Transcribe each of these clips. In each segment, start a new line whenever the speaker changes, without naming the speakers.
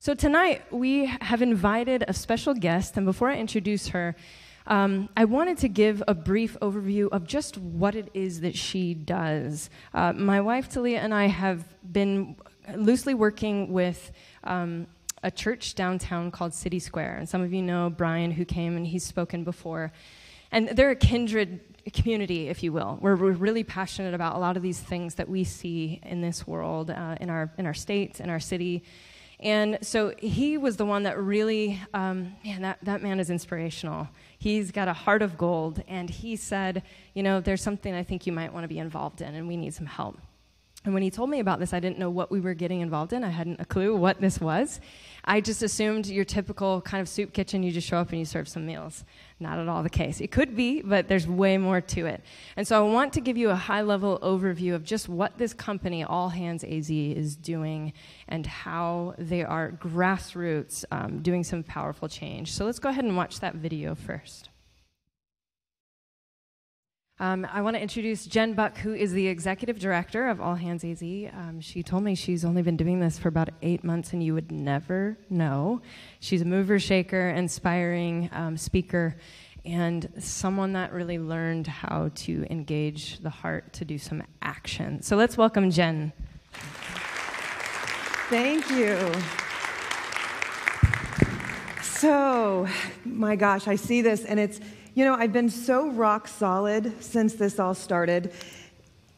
So tonight, we have invited a special guest, and before I introduce her, I wanted to give a brief overview of just what it is that she does. My wife, Talia, and I have been loosely working with a church downtown called City Square, and some of you know Brian, who came, and he's spoken before. And they're a kindred community, if you will. We're really passionate about a lot of these things that we see in this world, in our state, in our city. And so he was the one that really, that man is inspirational. He's got a heart of gold, and he said, there's something I think you might want to be involved in, and we need some help. And when he told me about this, I didn't know what we were getting involved in. I hadn't a clue what this was. I just assumed your typical kind of soup kitchen, you just show up and you serve some meals. Not at all the case. It could be, but there's way more to it. And so I want to give you a high-level overview of just what this company, All Hands AZ, is doing and how they are grassroots doing some powerful change. So let's go ahead and watch that video first. I want to introduce Jen Buck, who is the executive director of All Hands AZ. She told me she's only been doing this for about 8 months, and you would never know. She's a mover, shaker, inspiring speaker, and someone that really learned how to engage the heart to do some action. So let's welcome Jen.
Thank you. So, my gosh, I see this, and it's, I've been so rock solid since this all started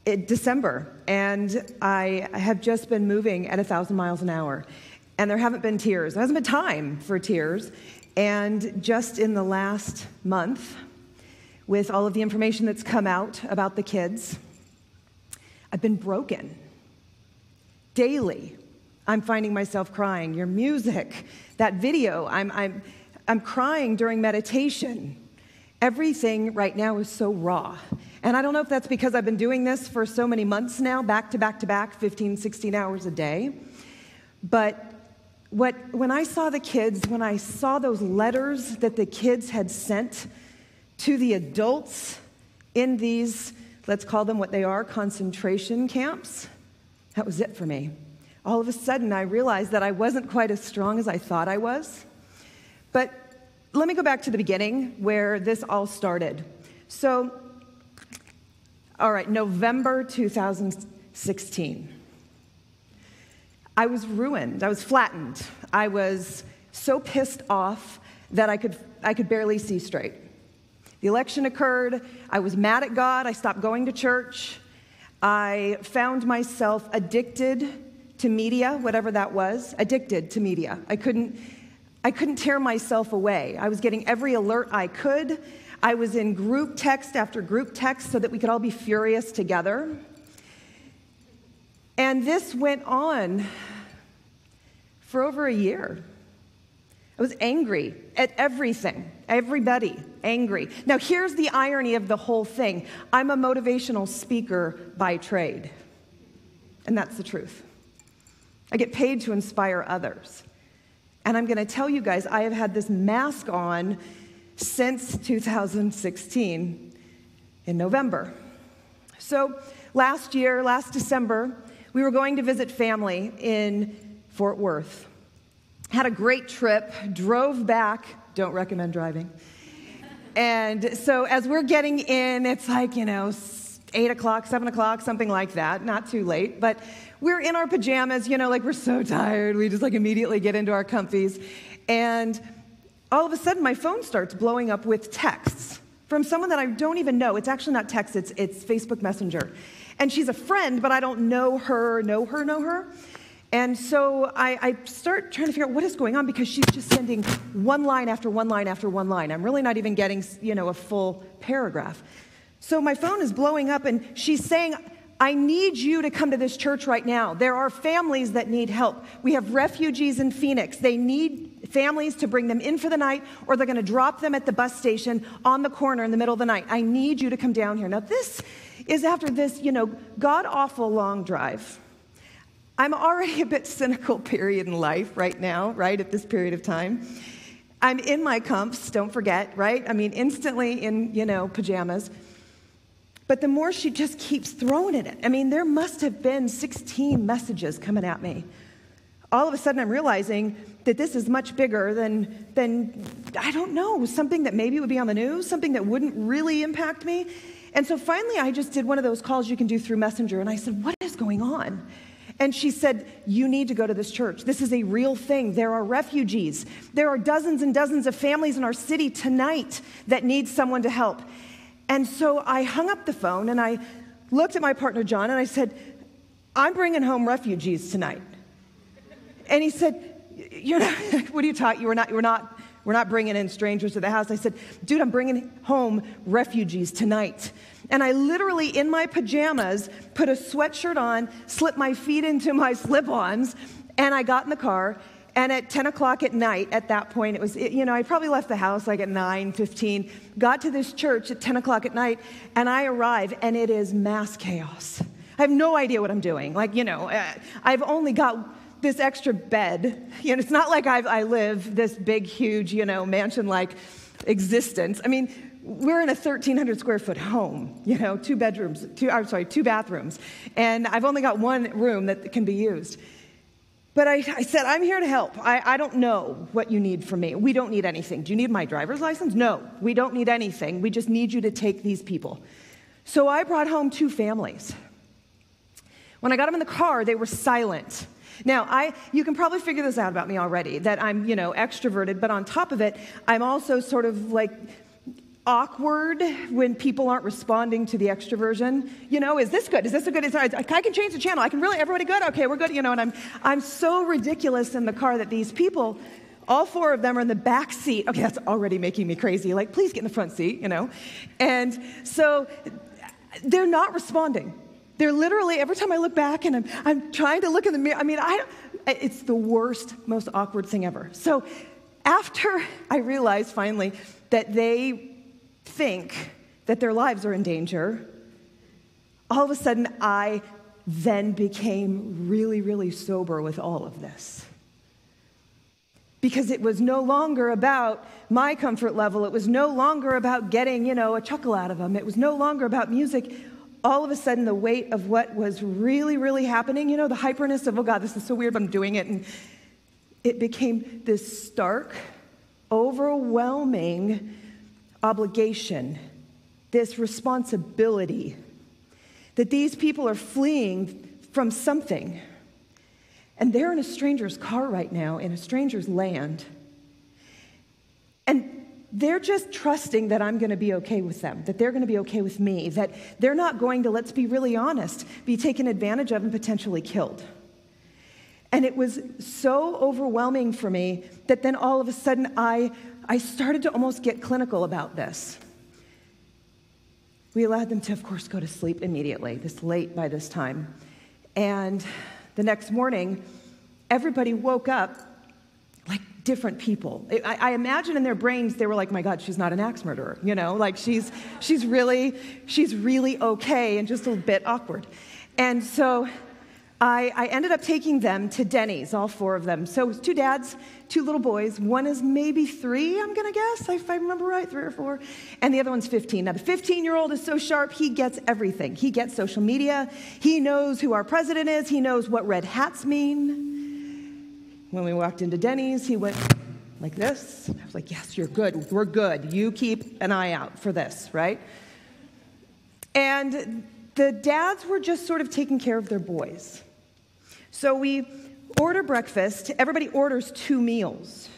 in December, and I have just been moving at 1,000 miles an hour, and there haven't been tears. There hasn't been time for tears, and just in the last month, with all of the information that's come out about the kids, I've been broken. Daily, I'm finding myself crying. Your music, that video, I'm crying during meditation. Everything right now is so raw. And I don't know if that's because I've been doing this for so many months now, back to back to back, 15, 16 hours a day. But when I saw the kids, when I saw those letters that the kids had sent to the adults in these, let's call them what they are, concentration camps, that was it for me. All of a sudden, I realized that I wasn't quite as strong as I thought I was. But let me go back to the beginning where this all started. So, all right, November 2016. I was ruined. I was flattened. I was so pissed off that I could barely see straight. The election occurred. I was mad at God. I stopped going to church. I found myself addicted to media, whatever that was, addicted to media. I couldn't tear myself away. I was getting every alert I could. I was in group text after group text so that we could all be furious together. And this went on for over a year. I was angry at everything, everybody, angry. Now, here's the irony of the whole thing. I'm a motivational speaker by trade, and that's the truth. I get paid to inspire others. And I'm going to tell you guys, I have had this mask on since 2016 in November. So last December, we were going to visit family in Fort Worth. Had a great trip, drove back, don't recommend driving. And so as we're getting in, it's like, 8 o'clock, 7 o'clock, something like that, not too late, but we're in our pajamas, like we're so tired, we just immediately get into our comfies, and all of a sudden my phone starts blowing up with texts from someone that I don't even know. It's actually not text, it's Facebook Messenger. And she's a friend, but I don't know her. And so I start trying to figure out what is going on because she's just sending one line after one line after one line. I'm really not even getting, a full paragraph. So my phone is blowing up, and she's saying, I need you to come to this church right now. There are families that need help. We have refugees in Phoenix. They need families to bring them in for the night, or they're going to drop them at the bus station on the corner in the middle of the night. I need you to come down here. Now, this is after this, god-awful long drive. I'm already a bit cynical period in life right now, right, at this period of time. I'm in my comfs, don't forget, right? Instantly in, pajamas. But the more she just keeps throwing at it, there must have been 16 messages coming at me all of a sudden I'm realizing that this is much bigger than I don't know, something that maybe would be on the news, something that wouldn't really impact me. And so finally I just did one of those calls you can do through Messenger, and I said, what is going on? And she said, you need to go to this church. This is a real thing. There are refugees. There are dozens and dozens of families in our city tonight that need someone to help. And so I hung up the phone and I looked at my partner, John, and I said, I'm bringing home refugees tonight. And he said, "You're not, what are you talking? We're not bringing in strangers to the house." I said, "Dude, I'm bringing home refugees tonight." And I literally, in my pajamas, put a sweatshirt on, slipped my feet into my slip-ons, and I got in the car. And at 10 o'clock at night, at that point, I probably left the house like at 9:15, got to this church at 10 o'clock at night, and I arrive, and it is mass chaos. I have no idea what I'm doing. I've only got this extra bed. It's not like I live this big, huge, mansion-like existence. I mean, we're in a 1,300 square foot home, 2 bathrooms, and I've only got one room that can be used. But I said, I'm here to help. I don't know what you need from me. We don't need anything. Do you need my driver's license? No, we don't need anything. We just need you to take these people. So I brought home 2 families. When I got them in the car, they were silent. Now, you can probably figure this out about me already, that I'm, extroverted, but on top of it, I'm also sort of like awkward when people aren't responding to the extroversion. Is this good? Is this a good? I can change the channel. Everybody good? Okay, we're good. And I'm so ridiculous in the car that these people, all 4 of them are in the back seat. Okay, that's already making me crazy. Like, please get in the front seat, And so they're not responding. They're literally, every time I look back and I'm trying to look in the mirror, it's the worst, most awkward thing ever. So after I realized finally that they think that their lives are in danger, all of a sudden I then became really, really sober with all of this. Because it was no longer about my comfort level. It was no longer about getting, a chuckle out of them. It was no longer about music. All of a sudden, the weight of what was really, really happening, the hyperness of, oh God, this is so weird, but I'm doing it. And it became this stark, overwhelming obligation, this responsibility that these people are fleeing from something. And they're in a stranger's car right now, in a stranger's land. And they're just trusting that I'm going to be okay with them, that they're going to be okay with me, that they're not going to, let's be really honest, be taken advantage of and potentially killed. And it was so overwhelming for me that then all of a sudden I started to almost get clinical about this. We allowed them to, of course, go to sleep immediately, this late by this time. And the next morning, everybody woke up like different people. I imagine in their brains, they were like, my God, she's not an axe murderer. Like she's really okay and just a little bit awkward. And so I ended up taking them to Denny's, all 4 of them. So it was 2 dads, 2 little boys. One is maybe 3, I'm going to guess, if I remember right, 3 or 4. And the other one's 15. Now, the 15-year-old is so sharp, he gets everything. He gets social media. He knows who our president is. He knows what red hats mean. When we walked into Denny's, he went like this. I was like, yes, you're good. We're good. You keep an eye out for this, right? And the dads were just sort of taking care of their boys. So we order breakfast. Everybody orders 2 meals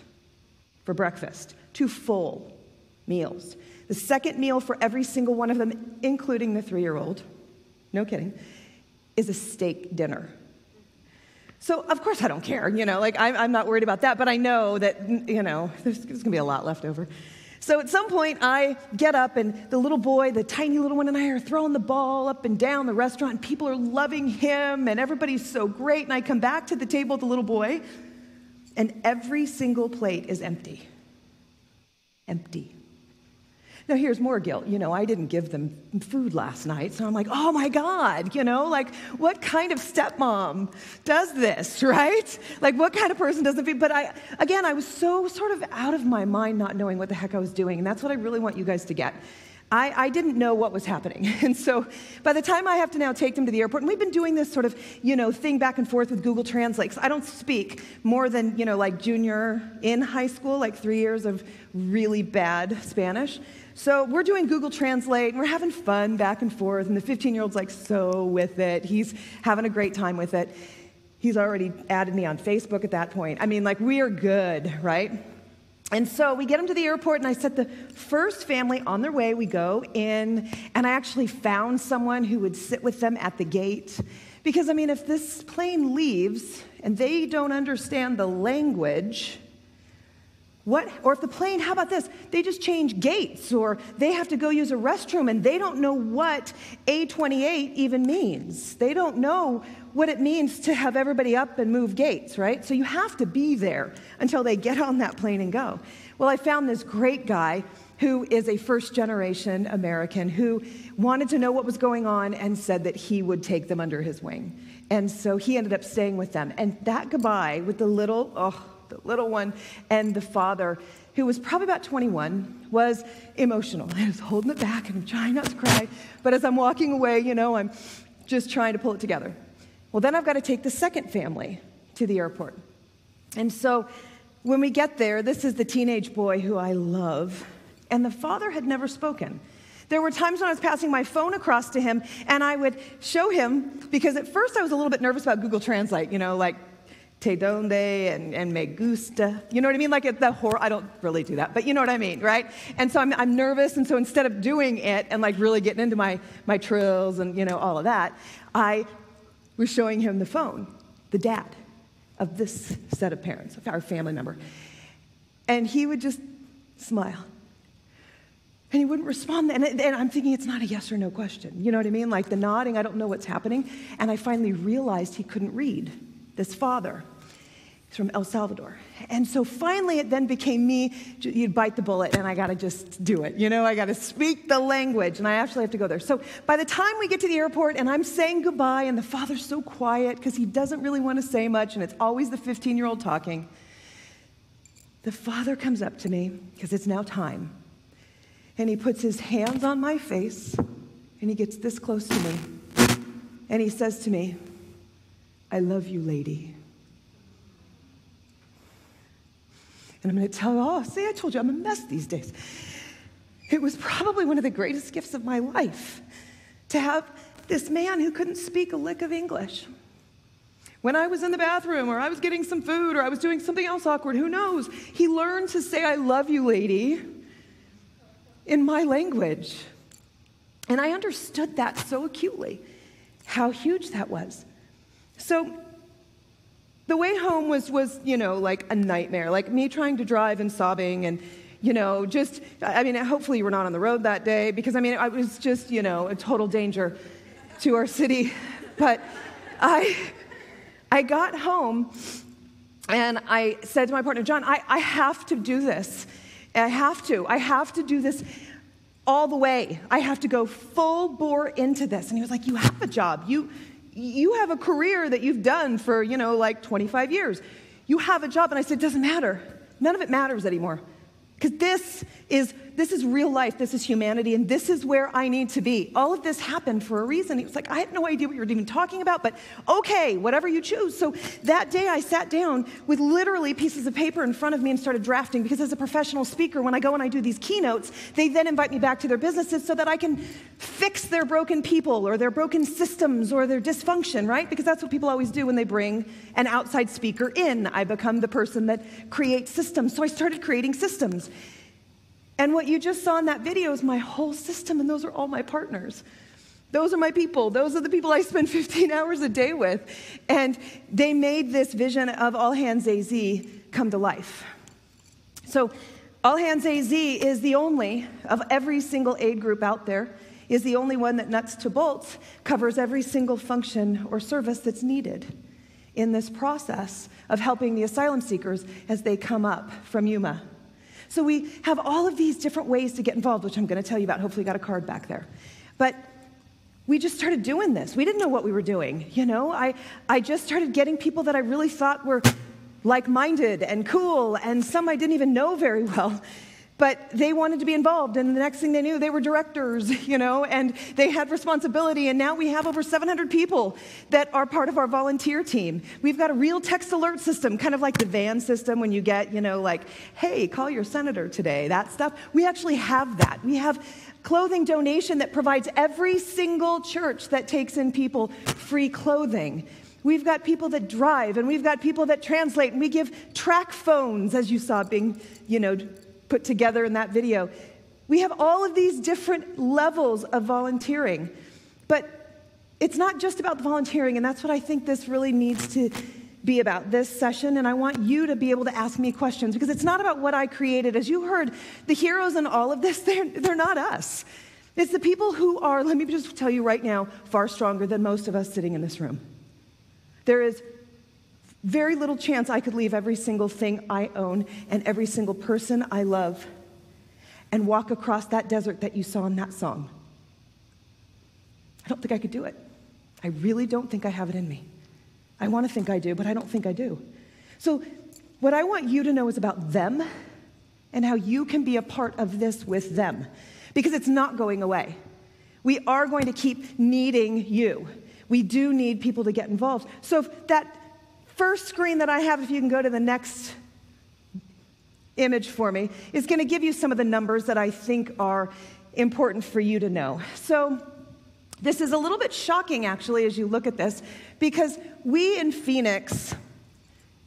for breakfast, 2 full meals. The second meal for every single one of them, including the 3-year-old, no kidding, is a steak dinner. So, of course, I don't care, I'm not worried about that, but I know that, there's going to be a lot left over. So at some point, I get up, and the little boy, the tiny little one, and I are throwing the ball up and down the restaurant, and people are loving him, and everybody's so great, and I come back to the table with the little boy, and every single plate is empty. Empty. Now, here's more guilt. I didn't give them food last night, so I'm like, oh, my God, what kind of stepmom does this, right? Like, what kind of person doesn't feed? But I was so sort of out of my mind not knowing what the heck I was doing, and that's what I really want you guys to get. I didn't know what was happening. And so by the time I have to now take them to the airport, and we've been doing this sort of, thing back and forth with Google Translate. 'Cause I don't speak more than, like junior in high school, like 3 years of really bad Spanish. So we're doing Google Translate, and we're having fun back and forth, and the 15-year-old's like so with it. He's having a great time with it. He's already added me on Facebook at that point. I mean, like, we are good, right? And so we get him to the airport, and I set the first family on their way. We go in, and I actually found someone who would sit with them at the gate. Because, if this plane leaves and they don't understand the language, or if the plane, how about this? They just change gates, or they have to go use a restroom, and they don't know what A28 even means. They don't know what it means to have everybody up and move gates, right? So you have to be there until they get on that plane and go. Well, I found this great guy who is a first-generation American who wanted to know what was going on and said that he would take them under his wing. And so he ended up staying with them. And that goodbye with the little one and the father, who was probably about 21, was emotional. I was holding it back, and I'm trying not to cry. But as I'm walking away, I'm just trying to pull it together. Well, then I've got to take the second family to the airport. And so when we get there, this is the teenage boy who I love, and the father had never spoken. There were times when I was passing my phone across to him, and I would show him, because at first I was a little bit nervous about Google Translate, like te donde and me gusta. You know what I mean? Like I don't really do that, but you know what I mean, right? And so I'm nervous, and so instead of doing it and like really getting into my trills and all of that, I was showing him the phone, the dad of this set of parents, of our family member. And he would just smile. And he wouldn't respond. And I'm thinking it's not a yes or no question. You know what I mean? Like the nodding, I don't know what's happening. And I finally realized he couldn't read, this father. He's from El Salvador. And so finally it then became me, you'd bite the bullet, and I got to just do it. I got to speak the language, and I actually have to go there. So by the time we get to the airport, and I'm saying goodbye, and the father's so quiet because he doesn't really want to say much, and it's always the 15-year-old talking, the father comes up to me, because it's now time, and he puts his hands on my face, and he gets this close to me, and he says to me, "I love you, lady." And I'm going to tell you, see, I told you I'm a mess these days. It was probably one of the greatest gifts of my life to have this man who couldn't speak a lick of English. When I was in the bathroom, or I was getting some food, or I was doing something else awkward, who knows? He learned to say, "I love you, lady," in my language. And I understood that so acutely, how huge that was. So the way home was like a nightmare, like me trying to drive and sobbing and, hopefully you were not on the road that day, because, I was just, a total danger to our city. But I got home, and I said to my partner, John, I have to do this. I have to do this all the way. I have to go full bore into this. And he was like, you have a job. You have a career that you've done for, like 25 years. You have a job. And I said, it doesn't matter. None of it matters anymore. Because this is real life. This is humanity. And this is where I need to be. All of this happened for a reason. He was like, I had no idea what you were even talking about, but okay, whatever you choose. So that day I sat down with literally pieces of paper in front of me and started drafting, because as a professional speaker, when I go and I do these keynotes, they then invite me back to their businesses so that I can fix their broken people or their broken systems or their dysfunction, right? Because that's what people always do when they bring an outside speaker in. I become the person that creates systems. So I started creating systems. And what you just saw in that video is my whole system, and those are all my partners. Those are my people. Those are the people I spend 15 hours a day with. And they made this vision of All Hands AZ come to life. So All Hands AZ is the only, of every single aid group out there, is the only one that nuts to bolts covers every single function or service that's needed in this process of helping the asylum seekers as they come up from Yuma. So we have all of these different ways to get involved, which I'm going to tell you about. Hopefully you got a card back there. But we just started doing this. We didn't know what we were doing. I just started getting people that I really thought were like-minded and cool, and some I didn't even know very well, But they wanted to be involved, and the next thing they knew, they were directors, and they had responsibility, and now we have over 700 people that are part of our volunteer team. We've got a real text alert system, kind of like the van system when you get, like, hey, call your senator today, that stuff. We actually have that. We have clothing donation that provides every single church that takes in people free clothing. We've got people that drive, and we've got people that translate, and we give track phones, as you saw being, put together in that video. We have all of these different levels of volunteering, but it's not just about the volunteering, and that's what I think this really needs to be about, this session, and I want you to be able to ask me questions, because it's not about what I created. As you heard, the heroes in all of this, they're not us. It's the people who are, let me just tell you right now, far stronger than most of us sitting in this room. There is very little chance I could leave every single thing I own and every single person I love and walk across that desert that you saw in that song. I don't think I could do it. I really don't think I have it in me. I want to think I do, but I don't think I do. So what I want you to know is about them and how you can be a part of this with them, because it's not going away. We are going to keep needing you. We do need people to get involved. So if that first screen that I have, if you can go to the next image for me, is going to give you some of the numbers that I think are important for you to know. So this is a little bit shocking, actually, as you look at this, because we in Phoenix,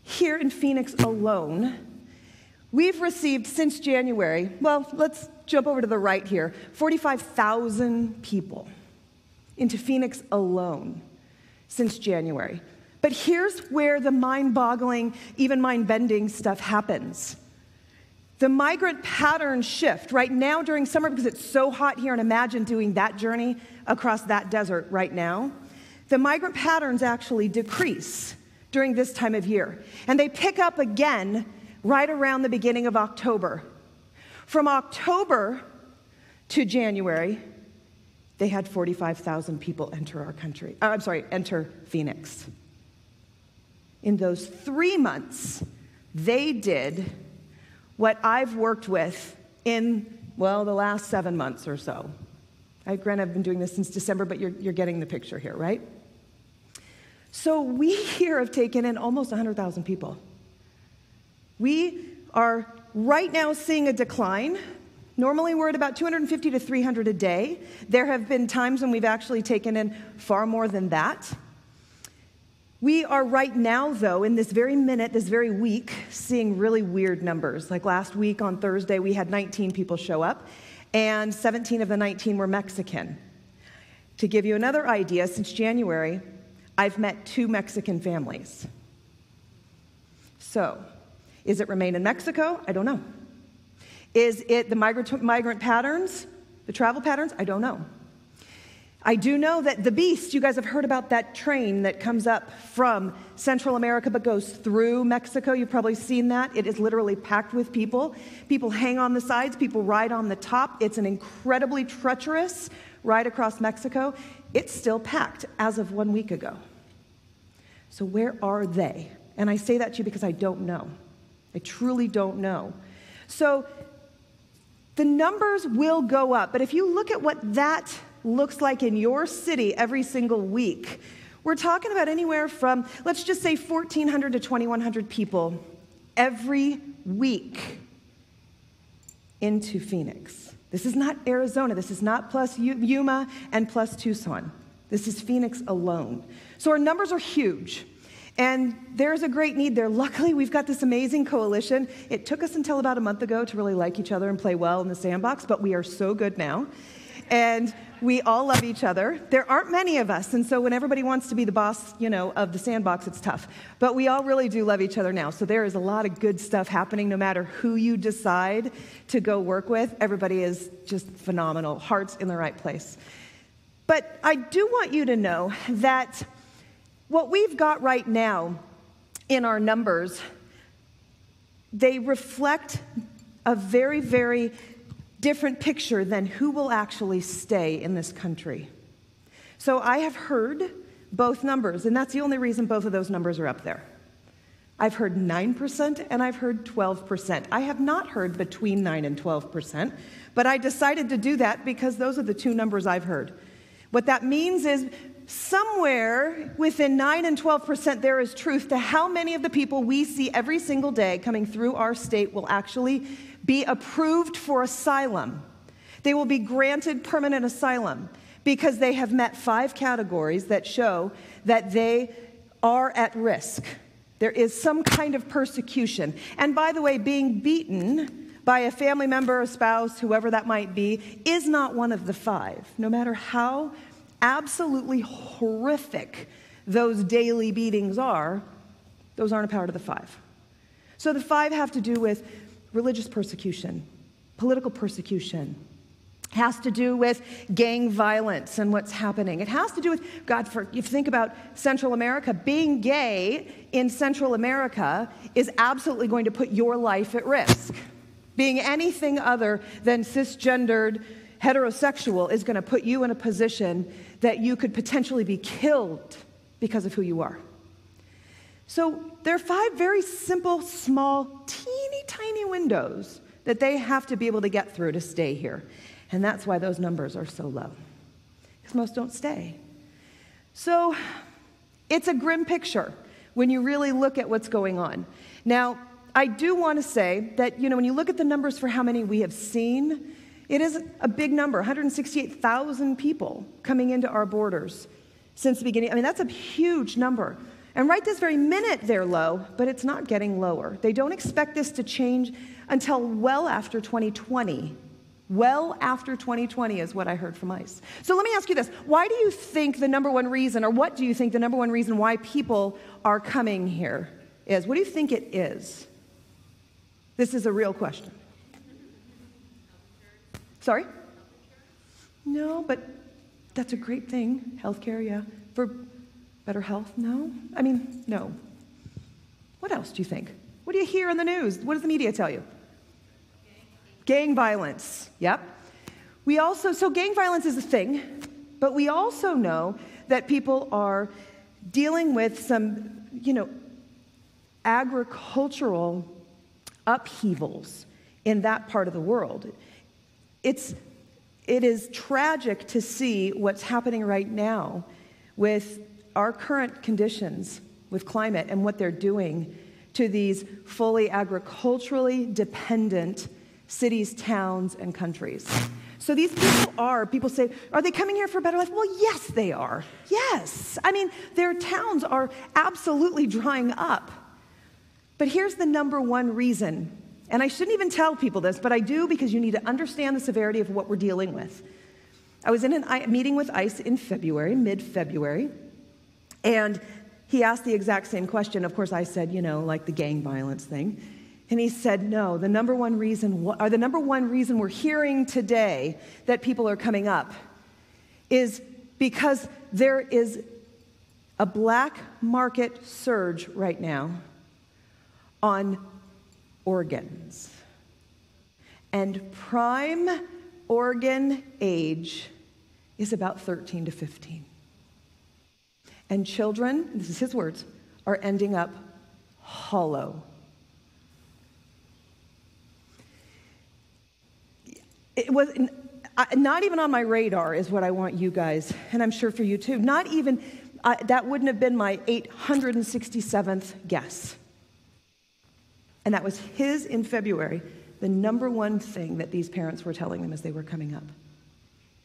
here in Phoenix alone, we've received since January, well, let's jump over to the right here, 45,000 people into Phoenix alone since January. But here's where the mind-boggling, even mind-bending stuff happens. The migrant pattern shift right now during summer, because it's so hot here, and imagine doing that journey across that desert right now. The migrant patterns actually decrease during this time of year. And they pick up again right around the beginning of October. From October to January, they had 45,000 people enter our country. Enter Phoenix. In those 3 months, they did what I've worked with in, well, the last 7 months or so. Granted, I've been doing this since December, but you're getting the picture here, right? So we here have taken in almost 100,000 people. We are right now seeing a decline. Normally, we're at about 250 to 300 a day. There have been times when we've actually taken in far more than that. We are right now, though, in this very minute, this very week, seeing really weird numbers. Like last week on Thursday, we had 19 people show up, and 17 of the 19 were Mexican. To give you another idea, since January, I've met 2 Mexican families. So, is it remain in Mexico? I don't know. Is it the migrant patterns, the travel patterns? I don't know. I do know that the Beast, you guys have heard about that train that comes up from Central America but goes through Mexico. You've probably seen that. It is literally packed with people. People hang on the sides. People ride on the top. It's an incredibly treacherous ride across Mexico. It's still packed as of 1 week ago. So where are they? And I say that to you because I don't know. I truly don't know. So the numbers will go up. But if you look at what that looks like in your city every single week, we're talking about anywhere from, let's just say 1,400 to 2,100 people every week into Phoenix. This is not Arizona. This is not plus Yuma and plus Tucson. This is Phoenix alone. So our numbers are huge. And there's a great need there. Luckily, we've got this amazing coalition. It took us until about a month ago to really like each other and play well in the sandbox, but we are so good now. And we all love each other. There aren't many of us, and so when everybody wants to be the boss, of the sandbox, it's tough. But we all really do love each other now. So there is a lot of good stuff happening no matter who you decide to go work with. Everybody is just phenomenal. Hearts in the right place. But I do want you to know that what we've got right now in our numbers, they reflect a very, very different picture than who will actually stay in this country. So I have heard both numbers, and that's the only reason both of those numbers are up there. I've heard 9%, and I've heard 12%. I have not heard between 9 and 12%, but I decided to do that because those are the two numbers I've heard. What that means is somewhere within 9 and 12% there is truth to how many of the people we see every single day coming through our state will actually be approved for asylum. They will be granted permanent asylum because they have met 5 categories that show that they are at risk. There is some kind of persecution. And by the way, being beaten by a family member, a spouse, whoever that might be, is not one of the 5. No matter how absolutely horrific those daily beatings are, those aren't a part of the 5. So the 5 have to do with religious persecution, political persecution. Has to do with gang violence and what's happening. It has to do with, if you think about Central America, being gay in Central America is absolutely going to put your life at risk. Being anything other than cisgendered, heterosexual is going to put you in a position that you could potentially be killed because of who you are. So there are 5 very simple, small, teeny tiny windows that they have to be able to get through to stay here. And that's why those numbers are so low, because most don't stay. So it's a grim picture when you really look at what's going on. Now, I do want to say that, when you look at the numbers for how many we have seen, it is a big number, 168,000 people coming into our borders since the beginning. I mean, that's a huge number. And right this very minute, they're low, but it's not getting lower. They don't expect this to change until well after 2020. Well after 2020 is what I heard from ICE. So let me ask you this. Why do you think the number one reason, or what do you think the number one reason why people are coming here is? What do you think it is? This is a real question. Sorry? No, but that's a great thing. Healthcare, yeah. For better health? No? No. What else do you think? What do you hear in the news? What does the media tell you? Gang violence, yep. So gang violence is a thing, but we also know that people are dealing with some, agricultural upheavals in that part of the world. It is tragic to see what's happening right now with our current conditions with climate and what they're doing to these fully agriculturally dependent cities, towns, and countries. So these people say, are they coming here for a better life? Well, yes, they are. Yes. Their towns are absolutely drying up. But here's the number one reason, and I shouldn't even tell people this, but I do because you need to understand the severity of what we're dealing with. I was in a meeting with ICE in February, mid-February, and he asked the exact same question. Of course, I said, like the gang violence thing. And he said, no, the number one reason we're hearing today that people are coming up is because there is a black market surge right now on organs. And prime organ age is about 13 to 15. And children, this is his words, are ending up hollow. It was not even on my radar is what I want you guys, and I'm sure for you too, not even, that wouldn't have been my 867th guess. And that was his in February, the number one thing that these parents were telling them as they were coming up.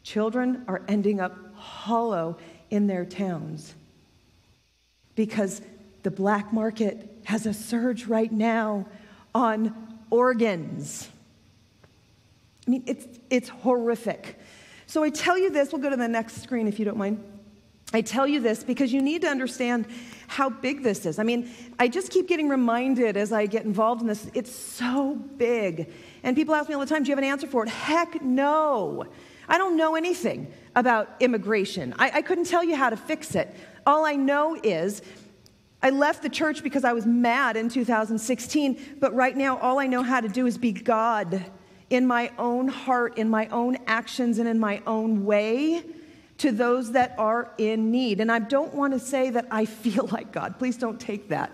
Children are ending up hollow in their towns because the black market has a surge right now on organs. It's horrific. So I tell you this, we'll go to the next screen if you don't mind. I tell you this because you need to understand how big this is. I just keep getting reminded as I get involved in this, it's so big. And people ask me all the time, do you have an answer for it? Heck no. I don't know anything about immigration. I couldn't tell you how to fix it. All I know is I left the church because I was mad in 2016, but right now all I know how to do is be God in my own heart, in my own actions, and in my own way to those that are in need. And I don't want to say that I feel like God. Please don't take that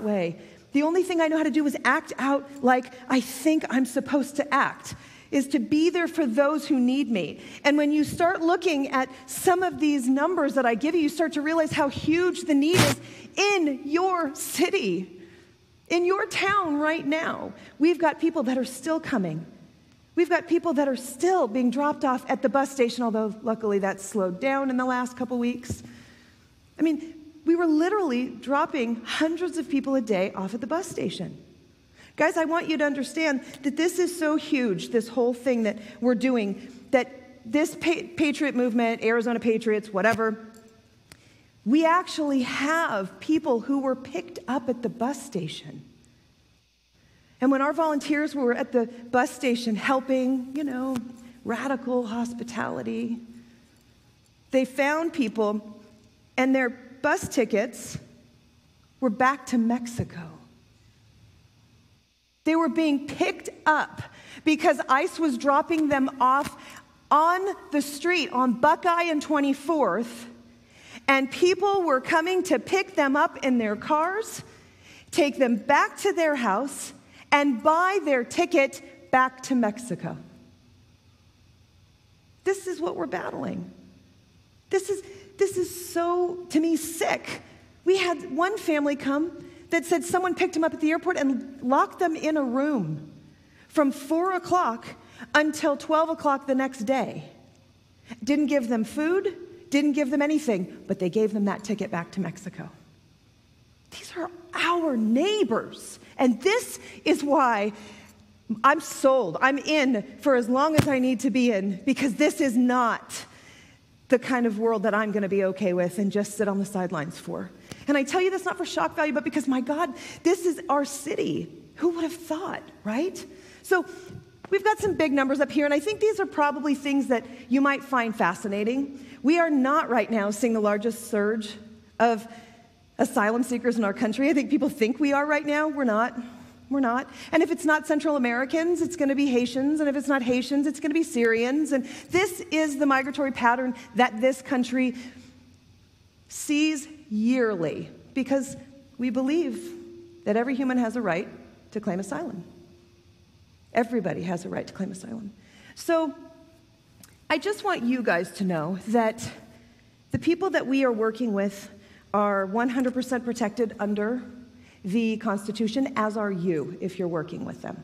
way. the only thing I know how to do is act out like I think I'm supposed to act, is to be there for those who need me. And when you start looking at some of these numbers that I give you, you start to realize how huge the need is in your city, in your town right now. We've got people that are still coming. We've got people that are still being dropped off at the bus station, although luckily that's slowed down in the last couple weeks. I mean, we were literally dropping hundreds of people a day off at the bus station. Guys, I want you to understand that this is so huge, this whole thing that we're doing, that this Patriot movement, Arizona Patriots, whatever, we actually have people who were picked up at the bus station. And when our volunteers were at the bus station helping, radical hospitality, they found people and their bus tickets were back to Mexico. They were being picked up because ICE was dropping them off on the street on Buckeye and 24th, and people were coming to pick them up in their cars, take them back to their house, and buy their ticket back to Mexico. This is what we're battling. This is so, to me, sick. We had one family come that said someone picked them up at the airport and locked them in a room from 4 o'clock until 12 o'clock the next day. Didn't give them food, didn't give them anything, but they gave them that ticket back to Mexico. These are our neighbors. And this is why I'm sold. I'm in for as long as I need to be in, because this is not the kind of world that I'm going to be okay with and just sit on the sidelines for. And I tell you this not for shock value, but because, my God, this is our city. Who would have thought, right? So we've got some big numbers up here, and I think these are probably things that you might find fascinating. We are not right now seeing the largest surge of asylum seekers in our country. I think people think we are right now. We're not. We're not. And if it's not Central Americans, it's going to be Haitians. And if it's not Haitians, it's going to be Syrians. And this is the migratory pattern that this country sees yearly, because we believe that every human has a right to claim asylum. Everybody has a right to claim asylum. So I just want you guys to know that the people that we are working with are 100% protected under the Constitution, as are you if you're working with them.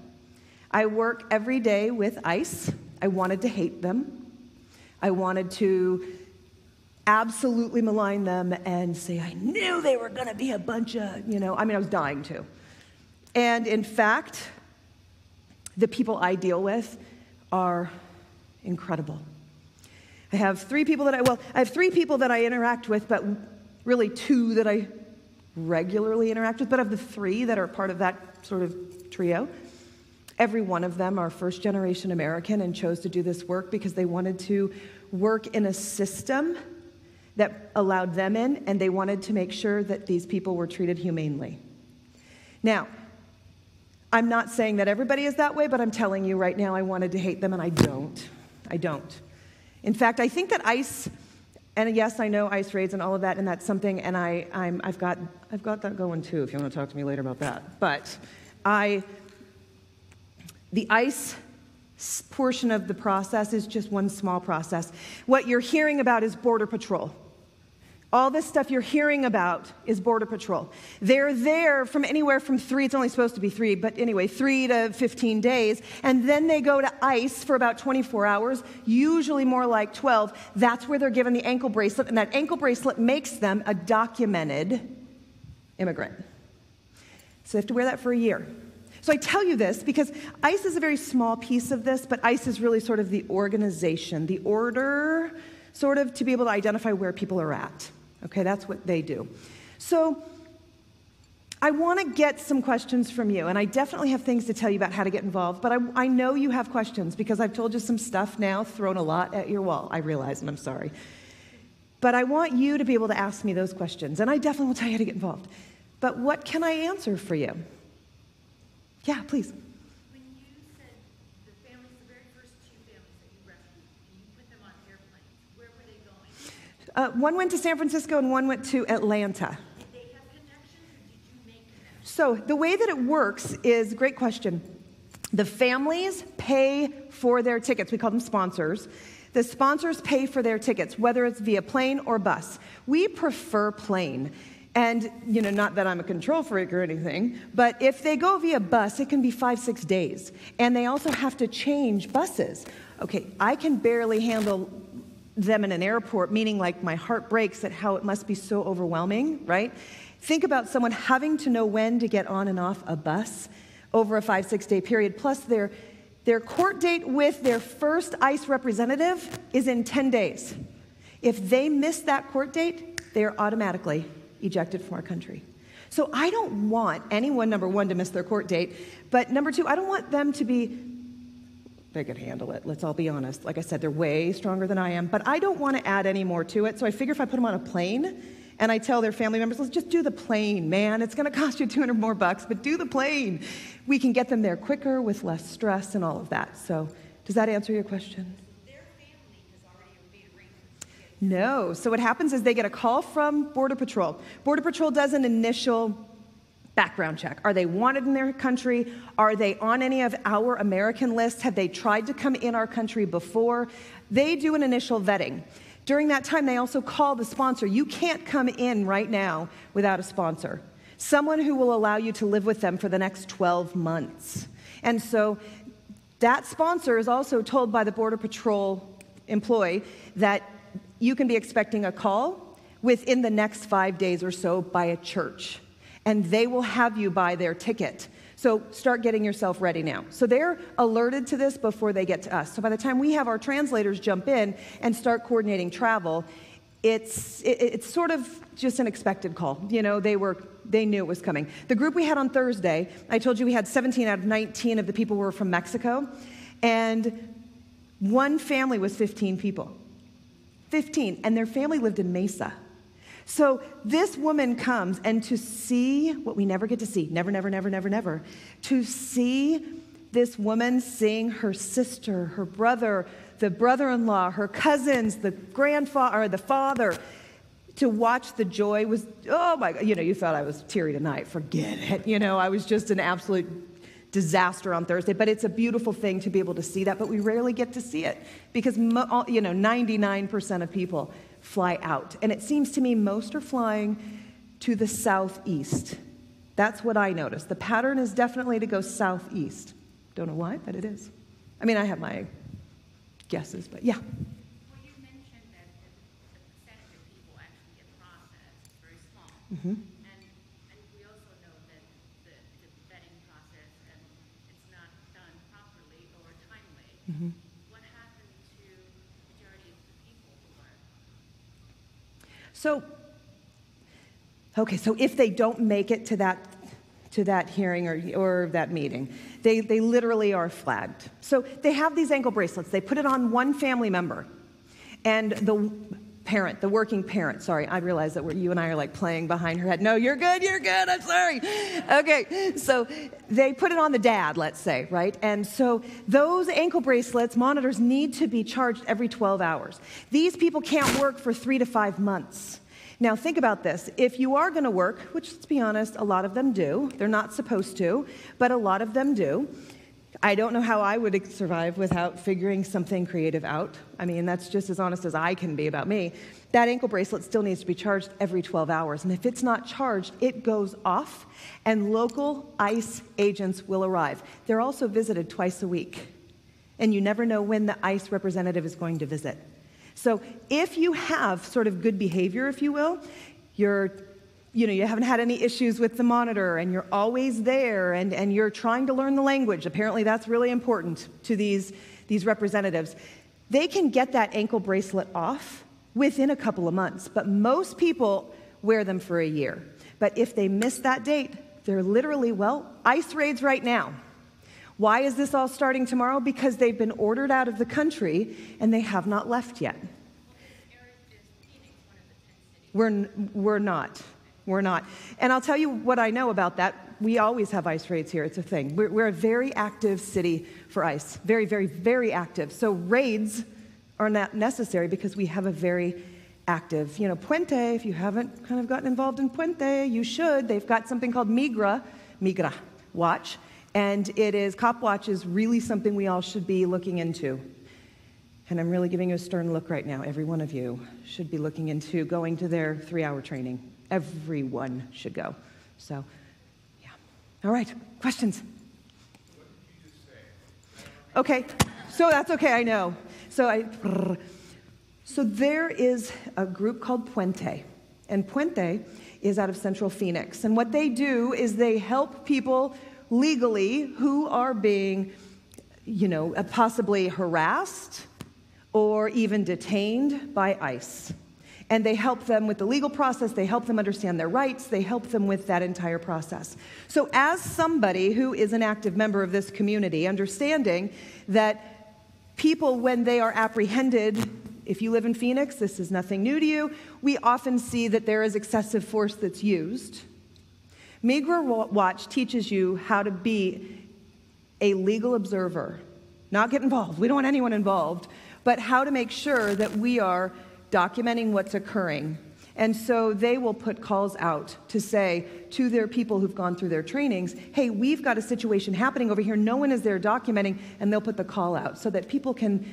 I work every day with ICE. I wanted to hate them. I wanted to absolutely malign them and say, I knew they were going to be a bunch of, I was dying to. And in fact, the people I deal with are incredible. I have three people that I interact with, but really two that I regularly interact with. But of the three that are part of that sort of trio, every one of them are first-generation American and chose to do this work because they wanted to work in a system that allowed them in, and they wanted to make sure that these people were treated humanely. Now, I'm not saying that everybody is that way, but I'm telling you right now I wanted to hate them, and I don't. I don't. In fact, I think that ICE, and yes, I know ICE raids and all of that, and that's something, and I've got that going too, if you want to talk to me later about that. But the ICE portion of the process is just one small process. What you're hearing about is Border Patrol. All this stuff you're hearing about is Border Patrol. They're there from anywhere from 3, it's only supposed to be 3, but anyway, 3 to 15 days, and then they go to ICE for about 24 hours, usually more like 12. That's where they're given the ankle bracelet, and that ankle bracelet makes them a documented immigrant. So they have to wear that for a year. So I tell you this because ICE is a very small piece of this, but ICE is really sort of the organization, the order, sort of to be able to identify where people are at. Okay, that's what they do. So I want to get some questions from you, and I definitely have things to tell you about how to get involved, but I know you have questions because I've told you some stuff now, thrown a lot at your wall. I realize, and I'm sorry. But I want you to be able to ask me those questions, and I definitely will tell you how to get involved. But what can I answer for you? Yeah, please.
When you said the families, the very first 2 families that you rescued, and you put them on airplanes, where were they going?
One went to San Francisco and one went to Atlanta.
Did they have connections, or did you make connections?
So the way that it works is, great question. The families pay for their tickets. We call them sponsors. The sponsors pay for their tickets, whether it's via plane or bus. We prefer plane. And, not that I'm a control freak or anything, but if they go via bus, it can be 5-6 days. And they also have to change buses. Okay, I can barely handle them in an airport, meaning like my heart breaks at how it must be so overwhelming, right? Think about someone having to know when to get on and off a bus over a 5-6 day period, plus their court date with their first ICE representative is in 10 days. If they miss that court date, they are automatically ejected from our country. So I don't want anyone, number one, to miss their court date, but number two, I don't want them to be, they could handle it, let's all be honest. Like I said, they're way stronger than I am, but I don't want to add any more to it, so I figure if I put them on a plane, and I tell their family members, let's just do the plane, man. It's going to cost you $200 more, but do the plane. We can get them there quicker with less stress and all of that. So does that answer your question?
Their family has already made arrangements.
No. So what happens is they get a call from Border Patrol. Border Patrol does an initial background check. Are they wanted in their country? Are they on any of our American lists? Have they tried to come in our country before? They do an initial vetting. During that time, they also call the sponsor. You can't come in right now without a sponsor. Someone who will allow you to live with them for the next 12 months. And so that sponsor is also told by the Border Patrol employee that you can be expecting a call within the next 5 days or so by a church. And they will have you buy their ticket. So start getting yourself ready now. So they're alerted to this before they get to us. So by the time we have our translators jump in and start coordinating travel, it's sort of just an expected call. They knew it was coming. The group we had on Thursday, I told you we had 17 out of 19 of the people were from Mexico, and one family was 15 people. 15, and their family lived in Mesa. So this woman comes, and to see what we never get to see, never, to see this woman seeing her sister, her brother, the brother-in-law, her cousins, the grandfather, or the father, to watch the joy was, oh my God, you thought I was teary tonight, forget it. I was just an absolute disaster on Thursday, but it's a beautiful thing to be able to see that, but we rarely get to see it because 99% of people fly out. And it seems to me most are flying to the southeast. That's what I noticed. The pattern is definitely to go southeast. Don't know why, but it is. I mean, I have my guesses, but yeah.
Well, you mentioned that the percentage of people actually get processed is very small.
Mm-hmm.
And we also know that the vetting process, and it's not done properly or timely.
Mm-hmm.
What happened to the majority of the people who are?
So if they don't make it to that hearing or that meeting, they literally are flagged. So they have these ankle bracelets. They put it on one family member, and the working parent, sorry, I realize that you and I are like playing behind her head. No, you're good, I'm sorry. Okay, so they put it on the dad, let's say, right? And so those ankle bracelets, monitors, need to be charged every 12 hours. These people can't work for 3 to 5 months. Now think about this. If you are going to work, which let's be honest, a lot of them do. They're not supposed to, but a lot of them do. I don't know how I would survive without figuring something creative out. I mean, that's just as honest as I can be about me. That ankle bracelet still needs to be charged every 12 hours. And if it's not charged, it goes off, and local ICE agents will arrive. They're also visited twice a week. And you never know when the ICE representative is going to visit. So if you have sort of good behavior, if you will, you haven't had any issues with the monitor, and you're always there, and you're trying to learn the language. Apparently that's really important to these representatives. They can get that ankle bracelet off within a couple of months, but most people wear them for a year. But if they miss that date, they're literally, ICE raids right now. Why is this all starting tomorrow? Because they've been ordered out of the country, and they have not left yet. We're not. And I'll tell you what I know about that. We always have ICE raids here. It's a thing. We're a very active city for ICE. Very, very, very active. So raids are not necessary because we have a very active, Puente, if you haven't kind of gotten involved in Puente, you should. They've got something called Migra Watch. And Cop Watch is really something we all should be looking into. And I'm really giving you a stern look right now. Every one of you should be looking into going to their 3-hour training. Everyone should go. So, yeah. All right, questions?
What did you just say?
Okay, so that's okay, I know. So there is a group called Puente, and Puente is out of Central Phoenix. And what they do is they help people legally who are being, possibly harassed or even detained by ICE. And they help them with the legal process, they help them understand their rights, they help them with that entire process. So as somebody who is an active member of this community, understanding that people, when they are apprehended, if you live in Phoenix, this is nothing new to you, we often see that there is excessive force that's used. Migra Watch teaches you how to be a legal observer, not get involved, we don't want anyone involved, but how to make sure that we are documenting what's occurring. And so they will put calls out to say to their people who've gone through their trainings, hey, we've got a situation happening over here, no one is there documenting, and they'll put the call out so that people can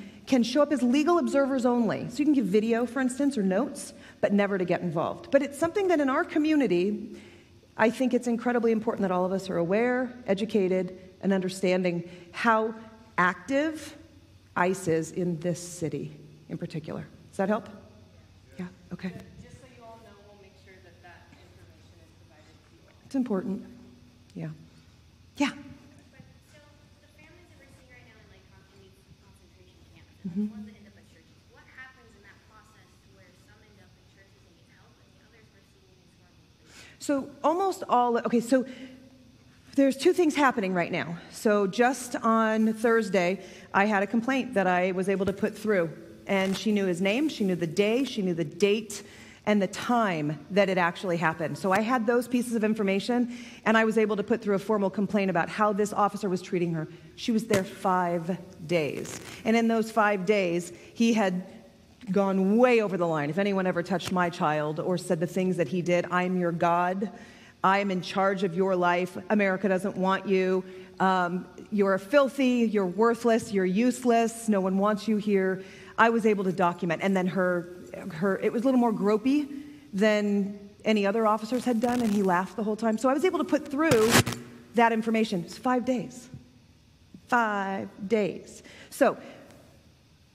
show up as legal observers only. So you can give video, for instance, or notes, but never to get involved. But it's something that in our community, I think it's incredibly important that all of us are aware, educated, and understanding how active ICE is in this city in particular. Does that help? Yeah, okay.
Just so you all know, we'll make sure that that information is provided to you all.
It's important. Yeah. Yeah.
So the families that we're seeing right now in these concentration camps, and the ones that end up at churches, what happens in that process to where some end up in churches and need help, and the others we're seeing in these horrible places?
So almost all, okay, so there's two things happening right now. So just on Thursday, I had a complaint that I was able to put through. And she knew his name, she knew the day, she knew the date, and the time that it actually happened. So I had those pieces of information, and I was able to put through a formal complaint about how this officer was treating her. She was there 5 days. And in those 5 days, he had gone way over the line. If anyone ever touched my child or said the things that he did, I'm your God, I'm in charge of your life, America doesn't want you, you're filthy, you're worthless, you're useless, no one wants you here. I was able to document, and then it was a little more gropey than any other officers had done, and he laughed the whole time. So I was able to put through that information. It's 5 days. 5 days. So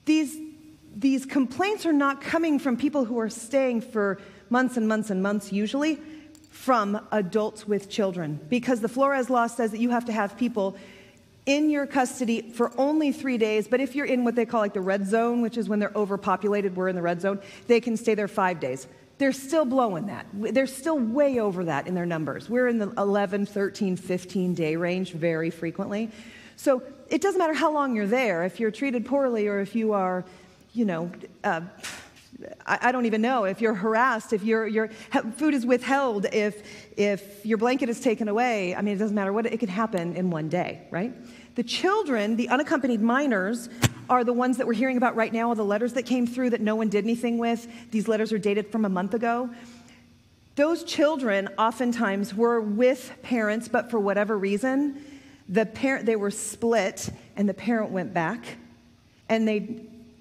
these complaints are not coming from people who are staying for months and months and months, usually from adults with children, because the Flores law says that you have to have people in your custody for only 3 days, but if you're in what they call like the red zone, which is when they're overpopulated, we're in the red zone, they can stay there 5 days. They're still blowing that. They're still way over that in their numbers. We're in the 11, 13, 15-day range very frequently. So it doesn't matter how long you're there. If you're treated poorly or if you are, I don't even know, if you're harassed, if your food is withheld, if your blanket is taken away, I mean, it doesn't matter what, it can happen in 1 day, right? The children, the unaccompanied minors, are the ones that we're hearing about right now, all the letters that came through that no one did anything with. These letters are dated from a month ago. Those children oftentimes were with parents, but for whatever reason, they were split, and the parent went back, and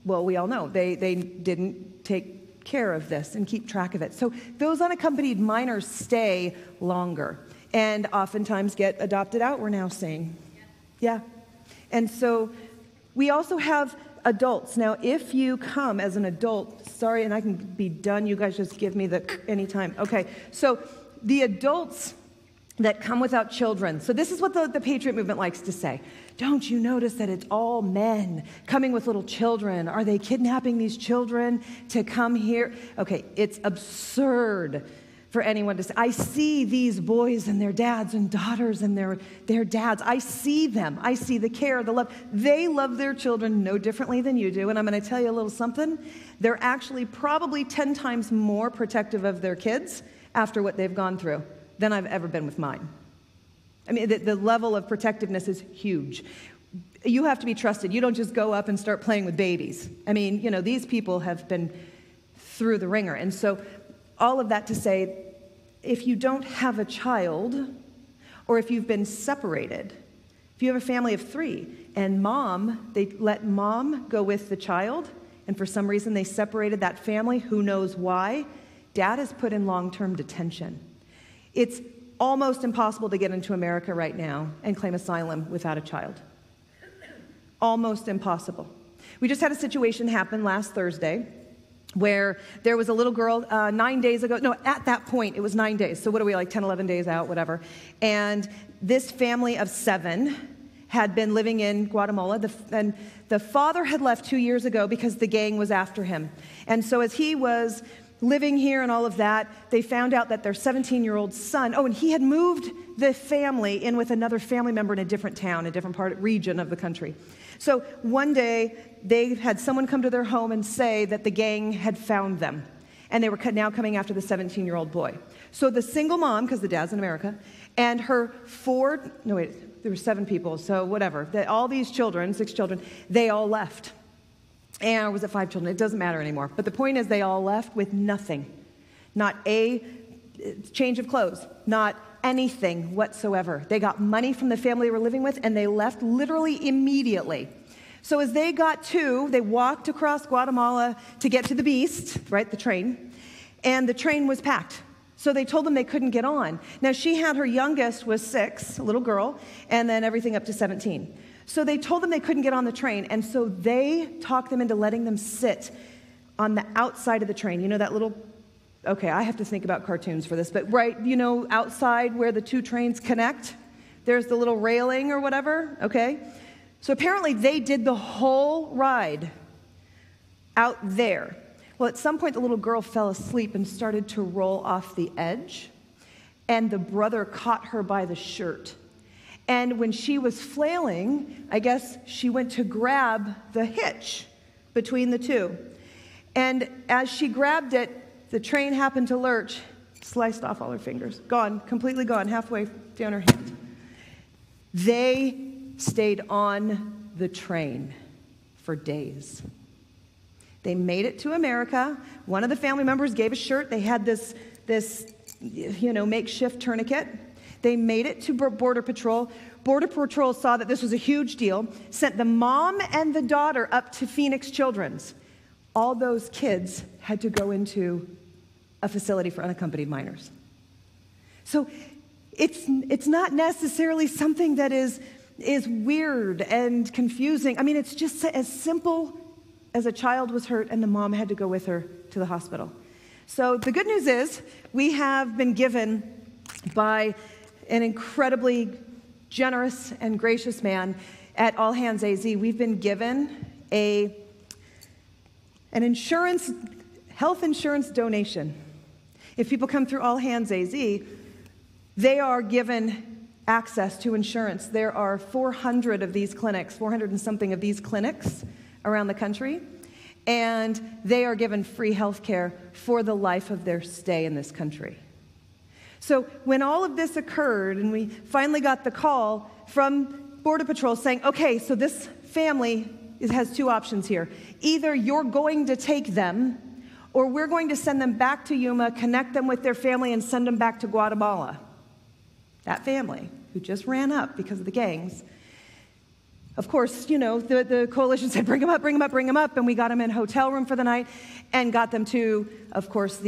we all know, they didn't take care of this and keep track of it. So those unaccompanied minors stay longer and oftentimes get adopted out, we're now seeing. Yeah. And so we also have adults. Now, if you come as an adult, sorry, and I can be done, you guys just give me the anytime. Okay, so the adults that come without children. So this is what the Patriot Movement likes to say. Don't you notice that it's all men coming with little children? Are they kidnapping these children to come here? Okay, it's absurd for anyone to say. I see these boys and their dads and daughters and their dads. I see them. I see the care, the love. They love their children no differently than you do. And I'm going to tell you a little something. They're actually probably 10 times more protective of their kids after what they've gone through than I've ever been with mine. I mean, the level of protectiveness is huge. You have to be trusted. You don't just go up and start playing with babies. I mean, these people have been through the ringer. And so all of that to say, if you don't have a child, Or if you've been separated, if you have a family of 3 and they let mom go with the child, and for some reason they separated that family, who knows why, dad is put in long-term detention. It's almost impossible to get into America right now and claim asylum without a child. Almost impossible. We just had a situation happen last Thursday where there was a little girl 9 days ago. No, at that point, it was 9 days. So what are we, like 10, 11 days out, whatever. And this family of 7 had been living in Guatemala. And the father had left 2 years ago because the gang was after him. And so as he was living here and all of that, they found out that their 17-year-old son, and he had moved the family in with another family member in a different town, a different region of the country. So one day, they had someone come to their home and say that the gang had found them, and they were now coming after the 17-year-old boy. So the single mom, because the dad's in America, and her there were 7 people, so whatever. All these children, 6 children, they all left. Or was it 5 children? It doesn't matter anymore. But the point is they all left with nothing. Not a change of clothes, not anything whatsoever. They got money from the family they were living with, and they left literally immediately. So as they walked across Guatemala to get to the Beast, right, the train, and the train was packed. So they told them they couldn't get on. Now, she had her youngest was 6, a little girl, and then everything up to 17. So they told them they couldn't get on the train, and so they talked them into letting them sit on the outside of the train. You know that little, okay, I have to think about cartoons for this, but right, outside where the 2 trains connect, there's the little railing or whatever, okay? So apparently they did the whole ride out there. Well, at some point, the little girl fell asleep and started to roll off the edge, and the brother caught her by the shirt. And when she was flailing, I guess she went to grab the hitch between the 2. And as she grabbed it, the train happened to lurch, sliced off all her fingers. Gone, completely gone, halfway down her hand. They stayed on the train for days. They made it to America. One of the family members gave a shirt. They had this makeshift tourniquet. They made it to Border Patrol. Border Patrol saw that this was a huge deal, sent the mom and the daughter up to Phoenix Children's. All those kids had to go into a facility for unaccompanied minors. So it's not necessarily something that is weird and confusing. I mean, it's just as simple as a child was hurt and the mom had to go with her to the hospital. So the good news is we have been given by an incredibly generous and gracious man at All Hands AZ. We've been given an health insurance donation. If people come through All Hands AZ, they are given access to insurance. There are 400 of these clinics, 400 and something of these clinics around the country, and they are given free health care for the life of their stay in this country. So when all of this occurred and we finally got the call from Border Patrol saying, okay, so this family has 2 options here. Either you're going to take them, or we're going to send them back to Yuma, connect them with their family, and send them back to Guatemala. That family, who just ran up because of the gangs, of course, the coalition said, bring them up, bring them up, bring them up, and we got them in a hotel room for the night and got them to, of course,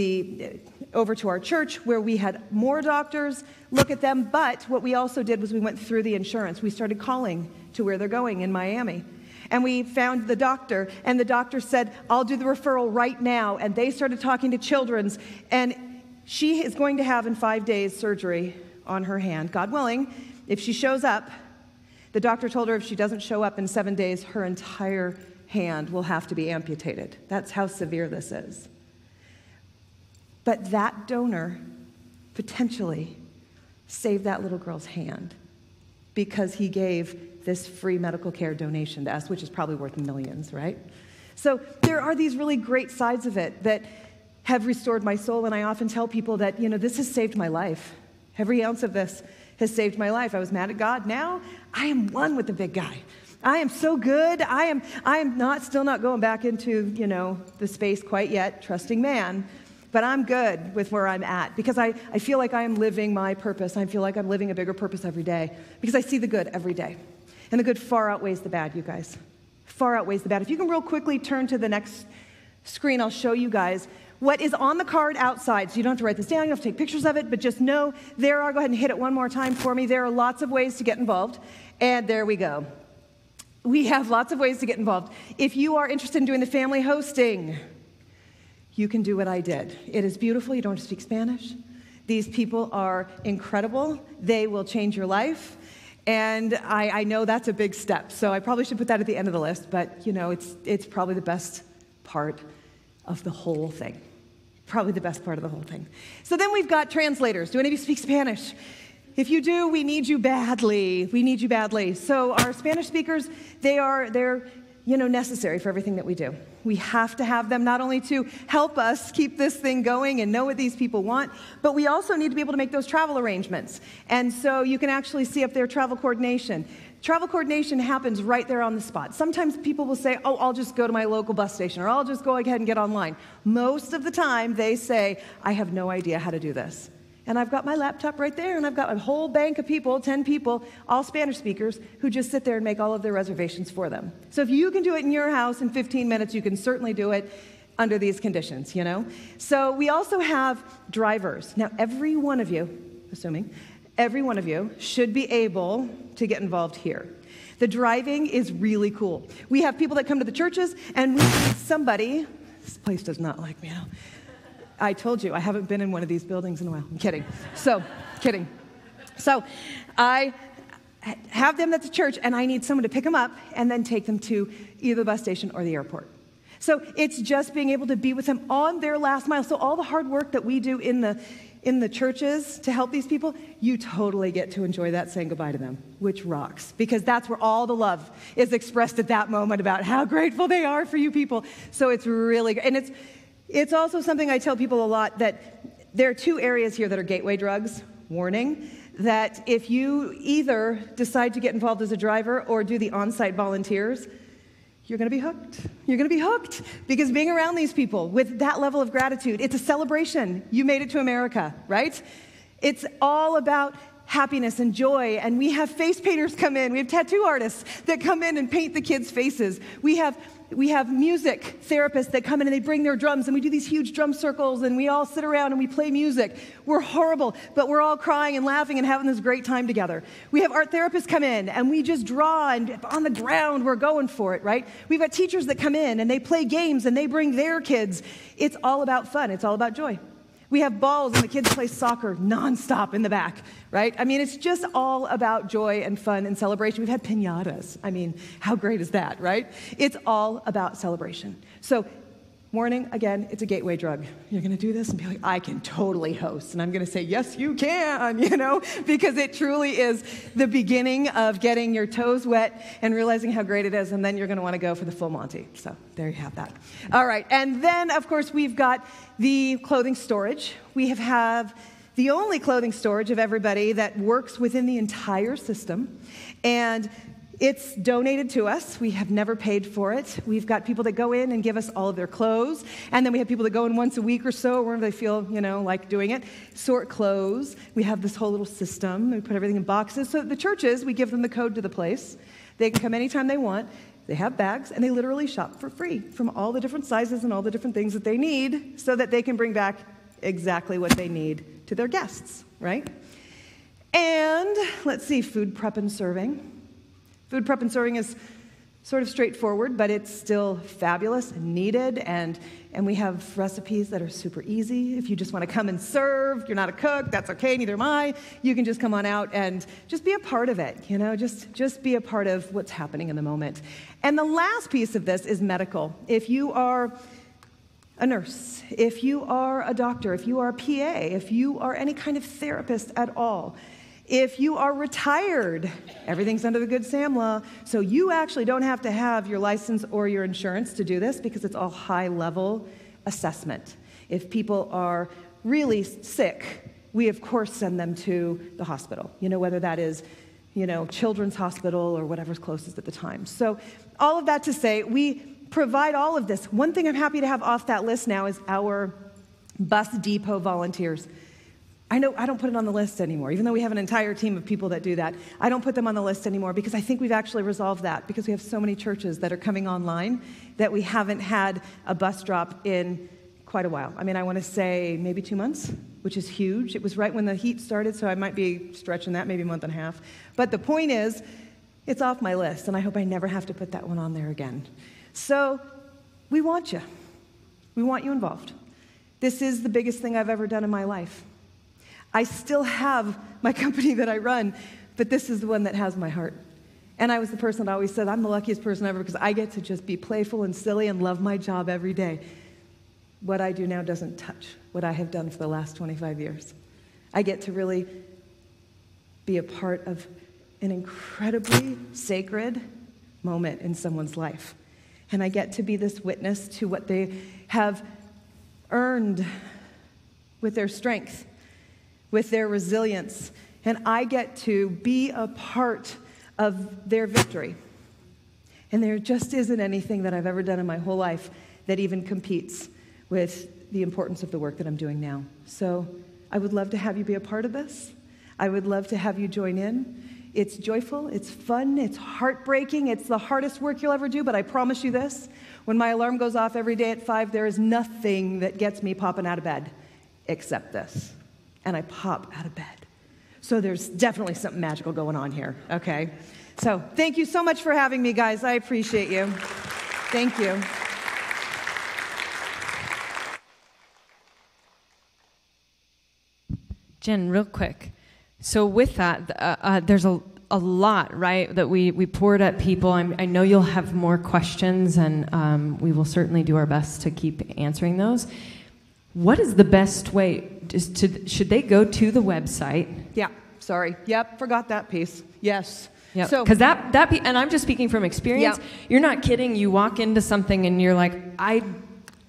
over to our church where we had more doctors look at them. But what we also did was we went through the insurance. We started calling to where they're going in Miami. And we found the doctor, and the doctor said, I'll do the referral right now. And they started talking to Children's, and she is going to have in 5 days surgery on her hand. God willing, if she shows up, the doctor told her if she doesn't show up in 7 days, her entire hand will have to be amputated. That's how severe this is. But that donor potentially saved that little girl's hand because he gave this free medical care donation to us, which is probably worth millions, right? So there are these really great sides of it that have restored my soul, and I often tell people that, this has saved my life. Every ounce of this has saved my life. I was mad at God. Now I am one with the big guy. I am so good. I am still not going back into, the space quite yet, trusting man. but I'm good with where I'm at because I feel like I am living my purpose. I feel like I'm living a bigger purpose every day because I see the good every day. And the good far outweighs the bad, you guys. Far outweighs the bad. If you can real quickly turn to the next screen, I'll show you guys what is on the card outside. So you don't have to write this down, you don't have to take pictures of it, but just know there are, go ahead and hit it one more time for me. There are lots of ways to get involved. And there we go. We have lots of ways to get involved. If you are interested in doing the family hosting, you can do what I did. It is beautiful. You don't have to speak Spanish. These people are incredible. They will change your life. And I know that's a big step. So I probably should put that at the end of the list. But, you know, it's probably the best part of the whole thing. Probably the best part of the whole thing. So then we've got translators. Do any of you speak Spanish? If you do, we need you badly. We need you badly. So our Spanish speakers, they're necessary for everything that we do. We have to have them not only to help us keep this thing going and know what these people want, but we also need to be able to make those travel arrangements. And so you can actually see up there travel coordination. Travel coordination happens right there on the spot. Sometimes people will say, oh, I'll just go to my local bus station, or I'll just go ahead and get online. Most of the time, they say, I have no idea how to do this. And I've got my laptop right there, and I've got a whole bank of people, 10 people, all Spanish speakers, who just sit there and make all of their reservations for them. So if you can do it in your house in 15 minutes, you can certainly do it under these conditions, you know? So we also have drivers. Now, every one of you, every one of you should be able to get involved here. The driving is really cool. We have people that come to the churches, and we need somebody. This place does not like me now. I told you, I haven't been in one of these buildings in a while. I'm kidding. Kidding. So I have them at the church, and I need someone to pick them up and then take them to either the bus station or the airport. So it's just being able to be with them on their last mile. So all the hard work that we do in the churches to help these people, you totally get to enjoy that saying goodbye to them, which rocks, because that's where all the love is expressed at that moment about how grateful they are for you people. So it's really great. And it's also something I tell people a lot, that there are two areas here that are gateway drugs. Warning, that if you either decide to get involved as a driver or do the on-site volunteers, you're going to be hooked. You're going to be hooked, because being around these people with that level of gratitude, it's a celebration. You made it to America, right? It's all about happiness and joy, and we have face painters come in. We have tattoo artists that come in and paint the kids' faces. We have music therapists that come in and they bring their drums, and we do these huge drum circles, and we all sit around and we play music. We're horrible, but we're all crying and laughing and having this great time together. We have art therapists come in, and we just draw, and on the ground, we're going for it, right? We've got teachers that come in, and they play games, and they bring their kids. It's all about fun. It's all about joy. We have balls, and the kids play soccer nonstop in the back, right? I mean, it's just all about joy and fun and celebration. We've had piñatas. I mean, how great is that, right? It's all about celebration. So, warning, again, it's a gateway drug. You're going to do this and be like, I can totally host. And I'm going to say, yes, you can, because it truly is the beginning of getting your toes wet and realizing how great it is, and then you're going to want to go for the full Monty. So there you have that. All right, and then, of course, we've got the clothing storage. We have the only clothing storage of everybody that works within the entire system, and it's donated to us. We have never paid for it. We've got people that go in and give us all of their clothes, and then we have people that go in once a week or so, wherever they feel, like doing it, sort clothes. We have this whole little system. We put everything in boxes. So the churches, we give them the code to the place. They can come anytime they want. They have bags, and they literally shop for free from all the different sizes and all the different things that they need, so that they can bring back exactly what they need to their guests, right? And let's see, food prep and serving. Food prep and serving is sort of straightforward, but it's still fabulous and needed, and we have recipes that are super easy. If you just want to come and serve, you're not a cook, that's okay, neither am I. You can just come on out and just be a part of it, just be a part of what's happening in the moment. And the last piece of this is medical. If you are a nurse, if you are a doctor, if you are a PA, if you are any kind of therapist at all, if you are retired, everything's under the Good Sam law, so you actually don't have to have your license or your insurance to do this, because it's all high-level assessment. If people are really sick, we of course send them to the hospital, whether that is, Children's Hospital or whatever's closest at the time. So all of that to say, we provide all of this. One thing I'm happy to have off that list now is our Bus depot volunteers. I know I don't put it on the list anymore, even though we have an entire team of people that do that. I don't put them on the list anymore because I think we've actually resolved that because we have so many churches that are coming online that we haven't had a bus drop in quite a while. I mean, I want to say maybe 2 months, which is huge. It was right when the heat started, so I might be stretching that, maybe a month and a half. But the point is, it's off my list, and I hope I never have to put that one on there again. So we want you. We want you involved. This is the biggest thing I've ever done in my life. I still have my company that I run, but this is the one that has my heart. And I was the person that always said, I'm the luckiest person ever because I get to just be playful and silly and love my job every day. What I do now doesn't touch what I have done for the last 25 years. I get to really be a part of an incredibly sacred moment in someone's life. And I get to be this witness to what they have earned with their strength, with their resilience. And I get to be a part of their victory. And there just isn't anything that I've ever done in my whole life that even competes with the importance of the work that I'm doing now. So I would love to have you be a part of this. I would love to have you join in. It's joyful, it's fun, it's heartbreaking, it's the hardest work you'll ever do, but I promise you this, when my alarm goes off every day at 5, there is nothing that gets me popping out of bed except this. And I pop out of bed. So there's definitely something magical going on here, okay? So thank you so much for having me, guys. I appreciate you. Thank you.
Jen, real quick. So with that, there's a lot, right, that we poured at people. I know you'll have more questions, and we will certainly do our best to keep answering those. What is the best way? Should they go to the website?
Yeah, sorry. Yep, forgot that piece. Yes.
Yeah,
So,
because and I'm just speaking from experience.
Yep.
You're not kidding. You walk into something and you're like, I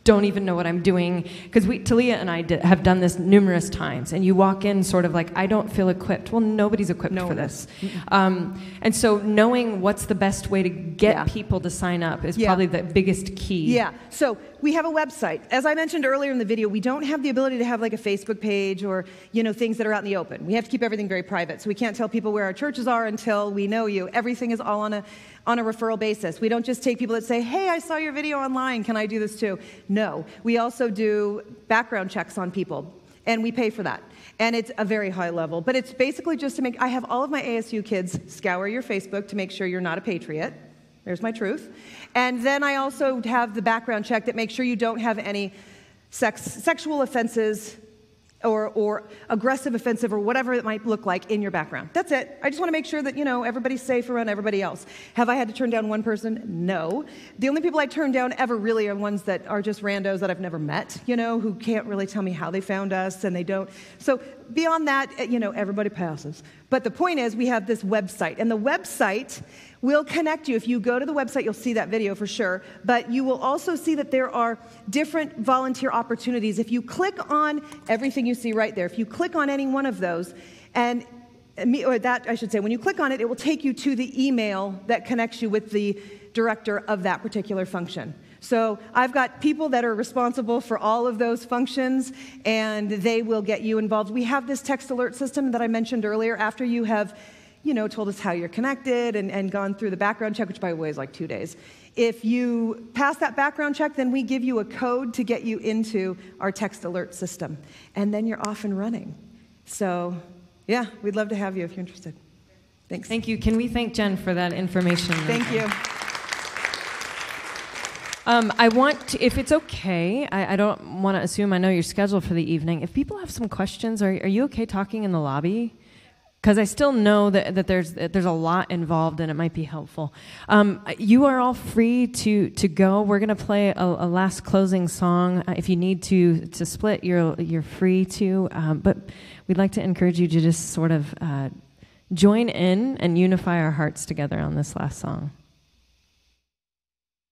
don't even know what I'm doing, because Talia and I have done this numerous times, and you walk in sort of like, I don't feel equipped. Well, nobody's equipped for this. And so knowing what's the best way to get people to sign up is probably the biggest key.
Yeah, so we have a website. As I mentioned earlier in the video, we don't have the ability to have like a Facebook page or, things that are out in the open. We have to keep everything very private, so we can't tell people where our churches are until we know you. Everything is all on a referral basis. We don't just take people that say, hey, I saw your video online, can I do this too? No, we also do background checks on people, and we pay for that. And it's a very high level, but it's basically just to I have all of my ASU kids scour your Facebook to make sure you're not a patriot. There's my truth. And then I also have the background check that makes sure you don't have any sexual offenses or aggressive, offensive, or whatever it might look like in your background. That's it. I just want to make sure that, everybody's safe around everybody else. Have I had to turn down one person? No. The only people I turn down ever really are ones that are just randos that I've never met, who can't really tell me how they found us, and they don't. So beyond that, everybody passes. But the point is, we have this website, and the website will connect you. If you go to the website, you'll see that video for sure, but you will also see that there are different volunteer opportunities. If you click on everything you see right there, if you click on any one of those, when you click on it, it will take you to the email that connects you with the director of that particular function. So I've got people that are responsible for all of those functions, and they will get you involved. We have this text alert system that I mentioned earlier. After you have told us how you're connected and gone through the background check, which by the way is like 2 days. If you pass that background check, then we give you a code to get you into our text alert system. And then you're off and running. So, yeah, we'd love to have you if you're interested. Thanks.
Thank you. Can we thank Jen for that information?
Thank you.
I want to, if it's okay, I don't want to assume I know your schedule for the evening. If people have some questions, are you okay talking in the lobby? Because I still know that there's a lot involved, and it might be helpful. You are all free to go. We're going to play a last closing song. If you need to split, you're free to. But we'd like to encourage you to just sort of join in and unify our hearts together on this last song.